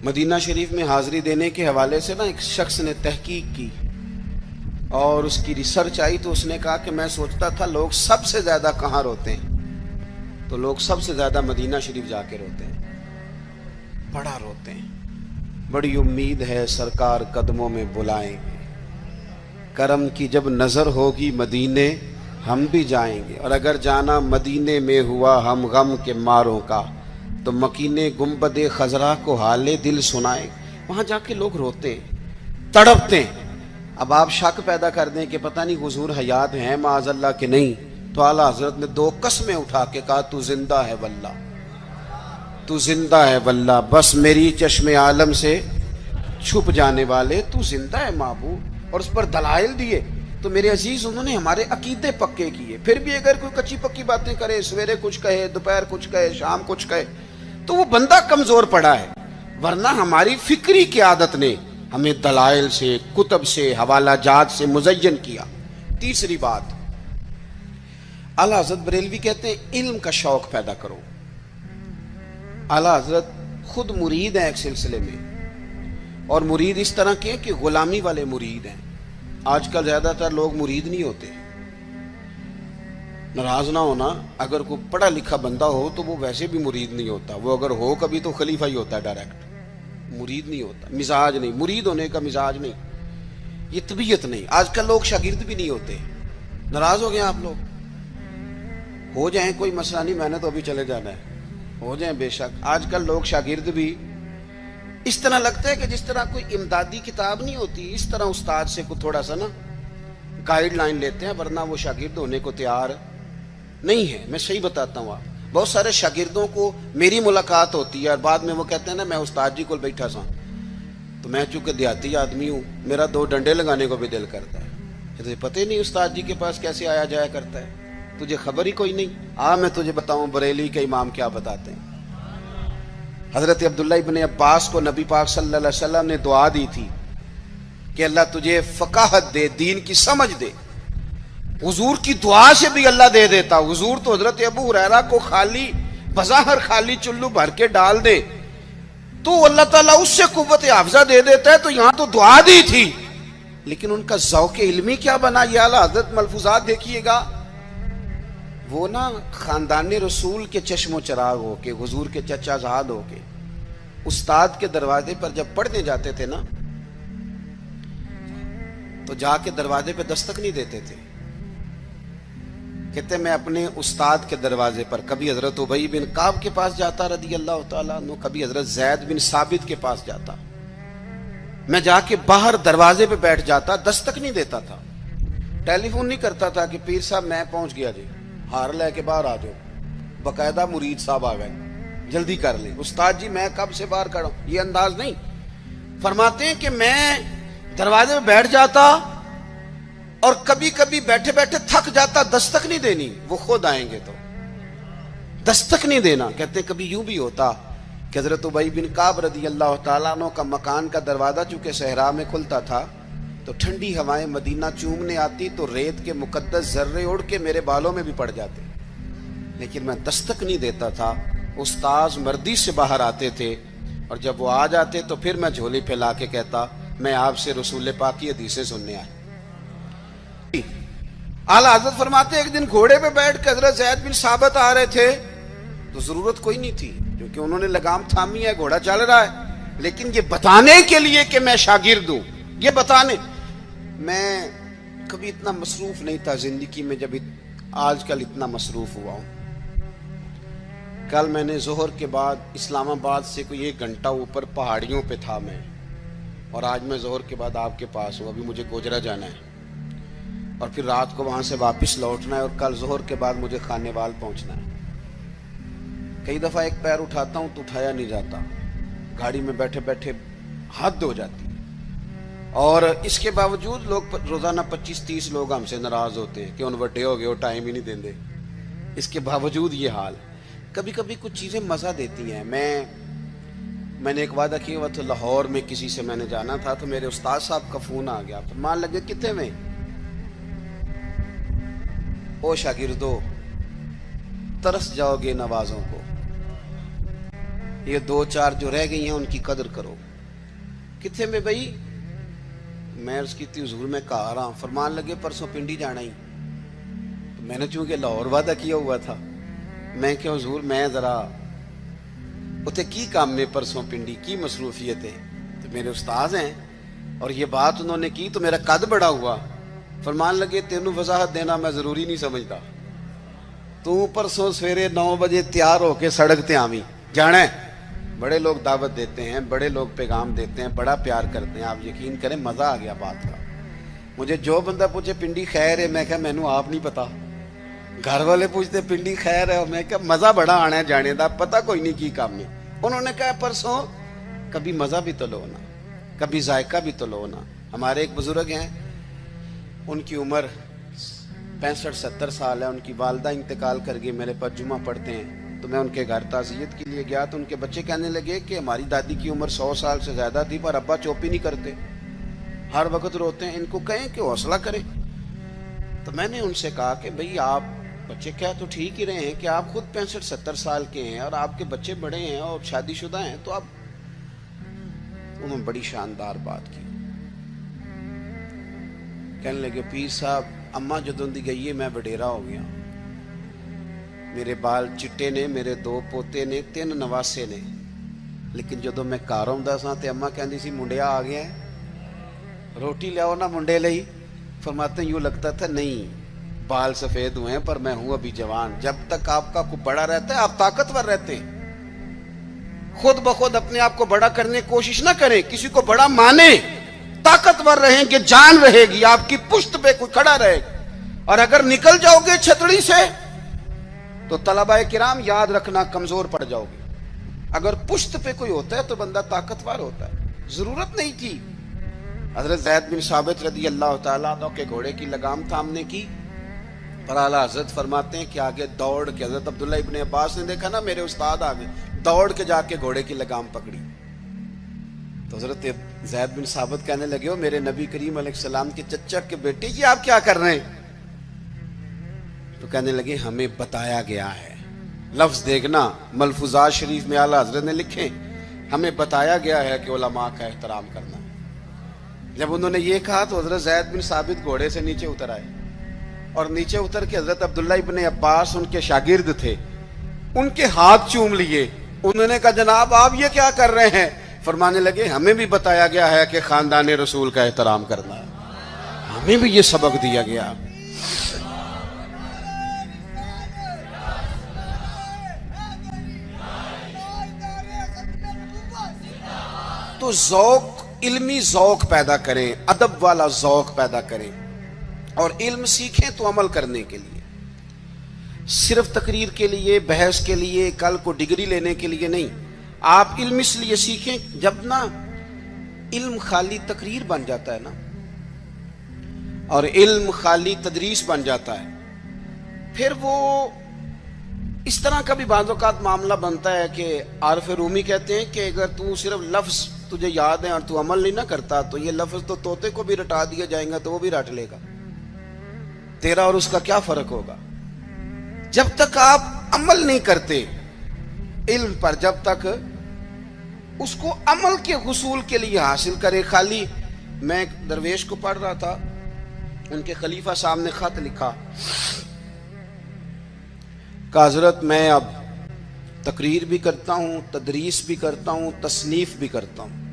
مدینہ شریف میں حاضری دینے کے حوالے سے ایک شخص نے تحقیق کی اور اس کی ریسرچ آئی تو اس نے کہا کہ میں سوچتا تھا لوگ سب سے زیادہ کہاں روتے ہیں، تو لوگ سب سے زیادہ مدینہ شریف جا کے روتے ہیں، بڑا روتے ہیں۔ بڑی امید ہے سرکار قدموں میں بلائیں گے، کرم کی جب نظر ہوگی مدینے ہم بھی جائیں گے، اور اگر جانا مدینے میں ہوا ہم غم کے ماروں کا تو مکینے گنبد خضرا کو حال دل سنائیں۔ وہاں جا کے لوگ روتے ہیں، تڑپتے ہیں۔ اب آپ شک پیدا کر دیں کہ پتہ نہیں حضور حیات ہیں معاذ اللہ کہ نہیں، تو اعلیٰ حضرت نے 2 قسمیں اٹھا کے کہا تو زندہ ہے واللہ، تو زندہ ہے واللہ، بس میری چشم عالم سے چھپ جانے والے تو زندہ ہے معبود، اور اس پر دلائل دیے۔ تو میرے عزیز انہوں نے ہمارے عقیدے پکے کیے۔ پھر بھی اگر کوئی کچی پکی باتیں کرے، سویرے کچھ کہے، دوپہر کچھ کہے، شام کچھ کہے، تو وہ بندہ کمزور پڑا ہے، ورنہ ہماری فکری قیادت نے ہمیں دلائل سے، کتب سے، حوالہ جات سے مزین کیا۔ تیسری بات، اعلیٰ حضرت بریلوی کہتے ہیں علم کا شوق پیدا کرو۔ اعلیٰ حضرت خود مرید ہیں ایک سلسلے میں، اور مرید اس طرح کے کہ غلامی والے مرید ہیں۔ آج کل زیادہ تر لوگ مرید نہیں ہوتے، ناراض نہ ہونا، اگر کوئی پڑھا لکھا بندہ ہو تو وہ ویسے بھی مرید نہیں ہوتا، وہ اگر ہو کبھی تو خلیفہ ہی ہوتا ہے ڈائریکٹ، مرید نہیں ہوتا، مزاج نہیں، مرید ہونے کا مزاج نہیں، یہ طبیعت نہیں۔ آج کل لوگ شاگرد بھی نہیں ہوتے، ناراض ہو گئے آپ لوگ، ہو جائیں کوئی مسئلہ نہیں، میں نے تو ابھی چلے جانا ہے، ہو جائیں بے شک۔ آج کل لوگ شاگرد بھی اس طرح لگتا ہے کہ جس طرح کوئی امدادی کتاب نہیں ہوتی، اس طرح استاد سے کوئی تھوڑا سا نا گائیڈ لائن لیتے ہیں، ورنہ وہ شاگرد ہونے کو تیار نہیں ہے۔ میں صحیح بتاتا ہوں، آپ بہت سارے شاگردوں کو میری ملاقات ہوتی ہے اور بعد میں وہ کہتے ہیں نا میں استاد جی کو بیٹھا سا، تو میں چونکہ دیہاتی آدمی ہوں، میرا 2 ڈنڈے لگانے کو بھی دل کرتا ہے، تجھے پتہ ہی نہیں استاد جی کے پاس کیسے آیا جایا کرتا ہے، تجھے خبر ہی کوئی نہیں۔ میں تجھے بتاؤں بریلی کے امام کیا بتاتے ہیں۔ حضرت عبداللہ ابن عباس کو نبی پاک صلی اللہ علیہ وسلم نے دعا دی تھی کہ اللہ تجھے فقاہت دے، دین کی سمجھ دے۔ حضور کی دعا سے بھی اللہ دے دیتا۔ حضور تو حضرت ابو ہریرہ کو خالی بظاہر خالی چلو بھر کے ڈال دے تو اللہ تعالیٰ اس سے قوت حافظہ دے دیتا ہے، تو یہاں تو دعا دی تھی، لیکن ان کا ذوق علمی کیا بنا، یہ اعلیٰ حضرت ملفوظات دیکھیے گا۔ وہ نا خاندان رسول کے چشم و چراغ ہو کے، حضور کے چچا زاد ہو کے، استاد کے دروازے پر جب پڑھنے جاتے تھے نا تو جا کے دروازے پہ دستک نہیں دیتے تھے، کہتے میں اپنے استاد کے دروازے پر کبھی حضرت ابی بن کعب کے پاس جاتا رضی اللہ تعالیٰ عنہ، کبھی حضرت زید بن ثابت کے پاس جاتا، میں جا کے باہر دروازے پہ بیٹھ جاتا، دستک نہیں دیتا تھا، ٹیلی فون نہیں کرتا تھا کہ پیر صاحب میں پہنچ گیا جی، ہار لے کے باہر آ جاؤ، باقاعدہ مرید صاحب آ گئے جلدی کر لیں، استاد جی میں کب سے باہر کھڑا ہوں، یہ انداز نہیں۔ فرماتے ہیں کہ میں دروازے میں بیٹھ جاتا اور کبھی کبھی بیٹھے بیٹھے تھک جاتا، دستک نہیں دینی، وہ خود آئیں گے تو دستک نہیں دینا۔ کہتے ہیں کبھی یوں بھی ہوتا کہ حضرت ابی بن کعب رضی اللہ تعالیٰ عنہ کا مکان کا دروازہ چونکہ صحرا میں کھلتا تھا تو ٹھنڈی ہوائیں مدینہ چومنے آتی تو ریت کے مقدس ذرے اڑ کے میرے بالوں میں بھی پڑ جاتے، لیکن میں دستک نہیں دیتا تھا۔ استاذ مردی سے باہر آتے تھے اور جب وہ آ جاتے تو پھر میں جھولی پھیلا کے کہتا میں آپ سے رسول پاک کی حدیثیں سننے آیا۔ اعلیٰ حضرت فرماتے ایک دن گھوڑے پہ بیٹھ کے حضرت زید بن ثابت آ رہے تھے تو ضرورت کوئی نہیں تھی کیونکہ انہوں نے لگام تھامی ہے، گھوڑا چل رہا ہے، لیکن یہ بتانے کے لیے کہ میں شاگرد ہوں، یہ بتانے۔ میں کبھی اتنا مصروف نہیں تھا زندگی میں جب آج کل اتنا مصروف ہوا ہوں۔ کل میں نے ظہر کے بعد اسلام آباد سے کوئی 1 گھنٹہ اوپر پہاڑیوں پہ تھا میں، اور آج میں ظہر کے بعد آپ کے پاس ہوں، ابھی مجھے گوجرا جانا ہے اور پھر رات کو وہاں سے واپس لوٹنا ہے، اور کل ظہر کے بعد مجھے خانے وال پہنچنا ہے۔ کئی دفعہ ایک پیر اٹھاتا ہوں تو اٹھایا نہیں جاتا، گاڑی میں بیٹھے بیٹھے حد ہو جاتی، اور اس کے باوجود لوگ روزانہ 25-30 لوگ ہم سے ناراض ہوتے ہیں کہ ان وڈے ہو گئے وہ ٹائم ہی نہیں دیندے، اس کے باوجود یہ حال۔ کبھی کبھی کچھ چیزیں مزہ دیتی ہیں۔ میں نے ایک وعدہ کیا ہوا تھا، لاہور میں کسی سے میں نے جانا تھا تو میرے استاد صاحب کا فون آ گیا، فرمان لگے کتنے میں، او شاگردو ترس جاؤ گے نوازوں کو، یہ 2-4 جو رہ گئی ہیں ان کی قدر کرو. کتنے میں بھائی؟ میں عرض کی تھی حضور میں کہا رہا ہوں. فرمان لگے پرسوں پنڈی جانا ہی. تو میں نے چونکہ لاہور وعدہ کیا ہوا تھا, میں کہ حضور میں ذرا اتنے کی کام میں پرسوں پنڈی کی مصروفیت ہے, تو میرے استاذ ہیں اور یہ بات انہوں نے کی تو میرا قد بڑا ہوا. فرمان لگے تینوں وضاحت دینا میں ضروری نہیں سمجھتا, تو پرسوں سویرے 9 بجے تیار ہو کے سڑک تے آویں جانا ہے. بڑے لوگ دعوت دیتے ہیں, بڑے لوگ پیغام دیتے ہیں, بڑا پیار کرتے ہیں. آپ یقین کریں مزہ آ گیا بات کا. مجھے جو بندہ پوچھے پنڈی خیر ہے, میں کہا مینوں آپ نہیں پتا. گھر والے پوچھتے پنڈی خیر ہے, میں کہا مزہ بڑا آنا ہے جانے دا, پتہ کوئی نہیں کی کام میں. انہوں نے کہا پرسوں کبھی مزہ بھی تو لو نا, کبھی ذائقہ بھی تو لو نا. ہمارے ایک بزرگ ہیں, ان کی عمر 65-70 سال ہے. ان کی والدہ انتقال کر گئی, میرے پاس جمعہ پڑھتے ہیں. تو میں ان کے گھر تعزیت کے لیے گیا تو ان کے بچے کہنے لگے کہ ہماری دادی کی عمر 100 سال سے زیادہ تھی پر ابا چوپ ہی نہیں کرتے, ہر وقت روتے ہیں. ان کو کہیں کہ حوصلہ کریں. تو میں نے ان سے کہا کہ بھئی آپ بچے کہہ تو ٹھیک ہی رہے ہیں کہ آپ خود 65-70 سال کے ہیں اور آپ کے بچے بڑے ہیں اور شادی شدہ ہیں, تو آپ. انہوں نے بڑی شاندار بات کی. کہنے لگے پیر صاحب اماں جدوں دی گئی ہے میں وڈیرا ہو گیا, میرے بال چٹے نے, میرے 2 پوتے نے, 3 نواسے نے, لیکن جدوں میں گھر آਉਂدا سا تے اماں کہندی سی منڈیا آ گیا ہے, روٹی لے آؤ نا منڈے لئی. فرماتے ہیں یوں لگتا تھا نہیں بال سفید ہوئے ہیں پر میں ہوں ابھی جوان. جب تک آپ کا کو بڑا رہتا ہے آپ طاقتور رہتے ہیں. خود بخود اپنے آپ کو بڑا کرنے کی کوشش نہ کریں, کسی کو بڑا مانے, طاقتور رہیں گے, جان رہے گی, آپ کی پشت پہ کوئی کھڑا رہے گا. اور اگر نکل جاؤ گے چھتڑی سے تو طلباء کرام یاد رکھنا کمزور پڑ جاؤ گے. اگر پشت پہ کوئی ہوتا ہے تو بندہ طاقتور ہوتا ہے. ضرورت نہیں تھی حضرت زید بن ثابت رضی اللہ تعالیٰ عنہ کے گھوڑے کی لگام تھامنے کی, پر اعلیٰ حضرت فرماتے ہیں کہ آگے دوڑ کے, حضرت عبداللہ ابن عباس نے دیکھا نا میرے استاد آگے, دوڑ کے جا کے گھوڑے کی لگام پکڑی. تو حضرت زید بن ثابت کہنے لگے ہو میرے نبی کریم علیہ السلام کے چچا کے بیٹے یہ آپ کیا کر رہے ہیں؟ تو کہنے لگے ہمیں بتایا گیا ہے. لفظ دیکھنا ملفوظات شریف میں اعلیٰ حضرت نے لکھے, ہمیں بتایا گیا ہے کہ علماء کا احترام کرنا. جب انہوں نے یہ کہا تو حضرت زید بن ثابت گھوڑے سے نیچے اتر آئے, اور نیچے اتر کے حضرت عبداللہ ابن عباس ان کے شاگرد تھے, ان کے ہاتھ چوم لیے. انہوں نے کہا جناب آپ یہ کیا کر رہے ہیں؟ فرمانے لگے ہمیں بھی بتایا گیا ہے کہ خاندان رسول کا احترام کرنا ہے, ہمیں بھی یہ سبق دیا گیا. تو ذوق, علمی ذوق پیدا کریں, ادب والا ذوق پیدا کریں, اور علم سیکھیں تو عمل کرنے کے لیے, صرف تقریر کے لیے, بحث کے لیے, کل کو ڈگری لینے کے لیے نہیں. آپ علم اس لیے سیکھیں, جب نا علم خالی تقریر بن جاتا ہے نا, اور علم خالی تدریس بن جاتا ہے, پھر وہ اس طرح کا بھی بعض اوقات معاملہ بنتا ہے کہ عارف رومی کہتے ہیں کہ اگر تو صرف لفظ تجھے یاد ہے اور تو عمل نہیں نہ کرتا تو یہ لفظ تو طوطے کو بھی رٹا دیا جائیں گا تو وہ بھی رٹ لے گا, تیرا اور اس کا کیا فرق ہوگا. جب تک آپ عمل نہیں کرتے علم پر, جب تک اس کو عمل کے حصول کے لیے حاصل کرے. خالی میں ایک درویش کو پڑھ رہا تھا, ان کے خلیفہ صاحب نے خط لکھا کہ حضرت میں اب تقریر بھی کرتا ہوں, تدریس بھی کرتا ہوں, تصنیف بھی کرتا ہوں.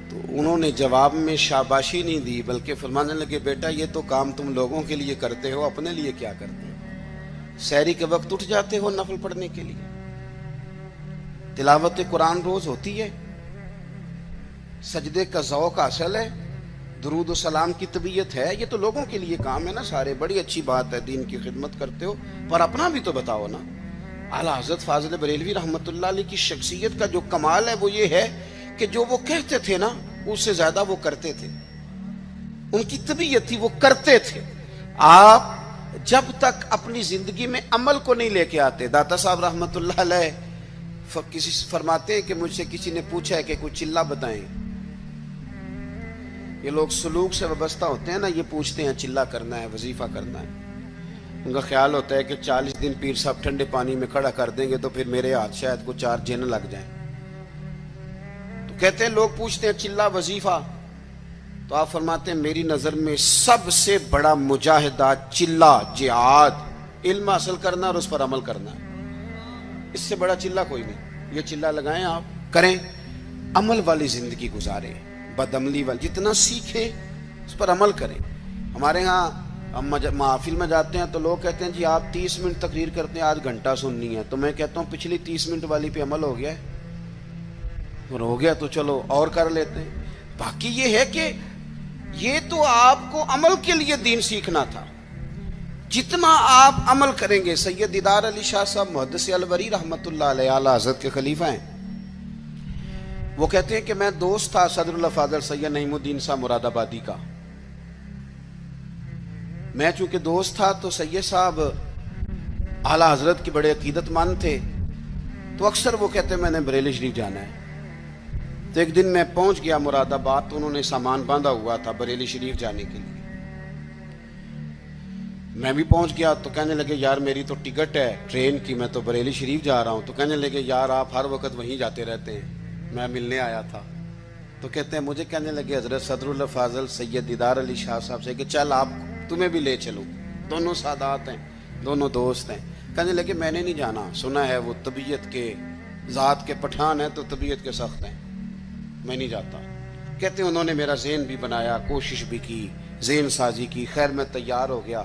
تو انہوں نے جواب میں شاباشی نہیں دی بلکہ فرمانے لگے بیٹا یہ تو کام تم لوگوں کے لیے کرتے ہو, اپنے لیے کیا کرتے ہو؟ سحری کے وقت اٹھ جاتے ہو نفل پڑھنے کے لیے, تلاوت قرآن روز ہوتی ہے, سجدے کا ذوق حاصل ہے, درود و سلام کی طبیعت ہے, یہ تو لوگوں کے لیے کام ہے نا سارے. بڑی اچھی بات ہے, دین کی خدمت کرتے ہو, پر اپنا بھی تو بتاؤ نا. اعلیٰ حضرت فاضل بریلوی رحمۃ اللہ علیہ کی شخصیت کا جو کمال ہے وہ یہ ہے کہ جو وہ کہتے تھے نا اس سے زیادہ وہ کرتے تھے. ان کی طبیعت تھی وہ کرتے تھے. آپ جب تک اپنی زندگی میں عمل کو نہیں لے کے آتے, داتا صاحب رحمۃ اللہ علیہ کسی فرماتے ہیں کہ مجھ سے کسی نے پوچھا ہے کہ کوئی چلہ بتائیں. یہ لوگ سلوک سے وابستہ ہوتے ہیں نا, یہ پوچھتے ہیں چلہ کرنا ہے, وظیفہ کرنا ہے. ان کا خیال ہوتا ہے کہ 40 دن پیر صاحب ٹھنڈے پانی میں کھڑا کر دیں گے تو پھر میرے ہاتھ شاید کو 4 جن لگ جائیں. تو کہتے ہیں لوگ پوچھتے ہیں چلا وظیفہ, تو آپ فرماتے ہیں میری نظر میں سب سے بڑا مجاہدہ چلا جہاد علم حاصل کرنا اور اس پر عمل کرنا ہے. اس سے بڑا چلا کوئی نہیں. یہ چلا لگائیں, آپ کریں, عمل والی زندگی گزاریں, بدعملی والی, جتنا سیکھیں اس پر عمل کریں. ہمارے ہاں ہم محافل میں جاتے ہیں تو لوگ کہتے ہیں جی آپ 30 منٹ تقریر کرتے ہیں, آج گھنٹہ سننی ہے. تو میں کہتا ہوں پچھلی 30 منٹ والی پہ عمل ہو گیا ہے, اور ہو گیا تو چلو اور کر لیتے ہیں. باقی یہ ہے کہ یہ تو آپ کو عمل کے لیے دین سیکھنا تھا. جتنا آپ عمل کریں گے. سید دیدار علی شاہ صاحب محدث الوری رحمۃ اللہ علیہ اعلیٰ حضرت کے خلیفہ ہیں. وہ کہتے ہیں کہ میں دوست تھا صدر اللہ فاضل سید نعیم الدین صاحب مراد آبادی کا. میں چونکہ دوست تھا تو سید صاحب اعلیٰ حضرت کی بڑے عقیدت مند تھے, تو اکثر وہ کہتے ہیں میں نے بریلی شریف جانا ہے. تو ایک دن میں پہنچ گیا مراد آباد, تو انہوں نے سامان باندھا ہوا تھا بریلی شریف جانے کے لیے. میں بھی پہنچ گیا تو کہنے لگے یار میری تو ٹکٹ ہے ٹرین کی, میں تو بریلی شریف جا رہا ہوں. تو کہنے لگے یار آپ ہر وقت وہیں جاتے رہتے ہیں, میں ملنے آیا تھا. تو کہتے ہیں مجھے کہنے لگے حضرت صدر اللہ فاضل سید دیدار علی شاہ صاحب سے کہ چل آپ تمہیں بھی لے چلوں, دونوں سادات ہیں, دونوں دوست ہیں. کہنے لگے میں نے نہیں جانا, سنا ہے وہ طبیعت کے ذات کے پٹھان ہیں تو طبیعت کے سخت ہیں, میں نہیں جاتا. کہتے ہیں انہوں نے میرا ذہن بھی بنایا, کوشش بھی کی, ذہن سازی کی, خیر میں تیار ہو گیا.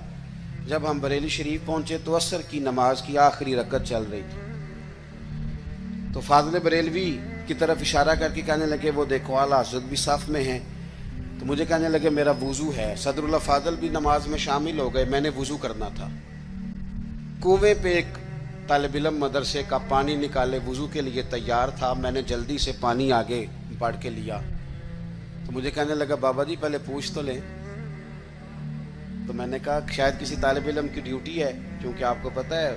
جب ہم بریلی شریف پہنچے تو عصر کی نماز کی آخری رکعت چل رہی تھی. تو فاضل بریلوی کی طرف اشارہ کر کے کہنے لگے وہ دیکھو اعلیٰ حضرت بھی صف میں ہیں. تو مجھے کہنے لگے میرا وضو ہے. صدر اللہ فاضل بھی نماز میں شامل ہو گئے, میں نے وضو کرنا تھا. کنویں پہ ایک طالب علم مدرسے کا پانی نکالے وضو کے لیے تیار تھا, میں نے جلدی سے پانی آگے بڑھ کے لیا. تو مجھے کہنے لگا بابا جی پہلے پوچھ تو لیں. تو میں نے کہا شاید کسی طالب علم کی ڈیوٹی ہے, کیونکہ آپ کو پتہ ہے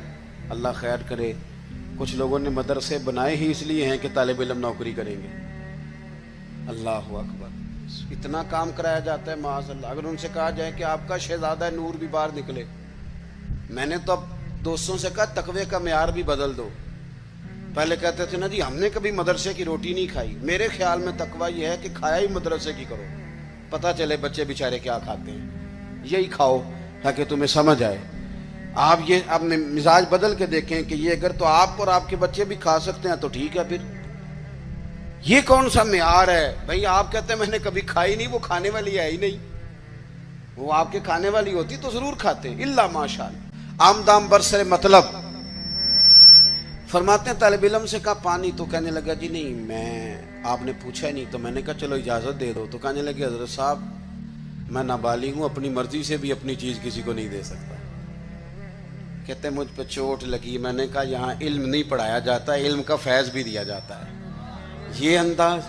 اللہ خیر کرے کچھ لوگوں نے مدرسے بنائے ہی اس لیے ہیں کہ طالب علم نوکری کریں گے. اللہ اکبر, اتنا کام کرایا جاتا ہے معاذ اللہ. اگر ان سے کہا جائے کہ آپ کا شہزادہ نور بھی باہر نکلے. میں نے تو اب دوستوں سے کہا تقوی کا معیار بھی بدل دو. پہلے کہتے تھے نا جی ہم نے کبھی مدرسے کی روٹی نہیں کھائی. میرے خیال میں تقوی یہ ہے کہ کھایا ہی مدرسے کی کرو, پتہ چلے بچے بیچارے کیا کھاتے ہیں, یہی کھاؤ تاکہ تمہیں سمجھ آئے. آپ یہ اپنے مزاج بدل کے دیکھیں کہ یہ اگر تو آپ اور آپ کے بچے بھی کھا سکتے ہیں تو ٹھیک ہے. پھر یہ کون سا معیار ہے بھائی؟ آپ کہتے ہیں میں نے کبھی کھائی نہیں, وہ کھانے والی ہے ہی نہیں. وہ آپ کے کھانے والی ہوتی تو ضرور کھاتے, اللہ ماشاءاللہ. آمدام برسر مطلب فرماتے ہیں طالب علم سے کہا پانی, تو کہنے لگا جی نہیں میں, آپ نے پوچھا نہیں. تو میں نے کہا چلو اجازت دے دو. تو کہنے لگے حضرت صاحب میں نابالغ ہوں, اپنی مرضی سے بھی اپنی چیز کسی کو نہیں دے سکتا. کہتے ہیں مجھ پہ چوٹ لگی. میں نے کہا یہاں علم نہیں پڑھایا جاتا, علم کا فیض بھی دیا جاتا ہے. یہ انداز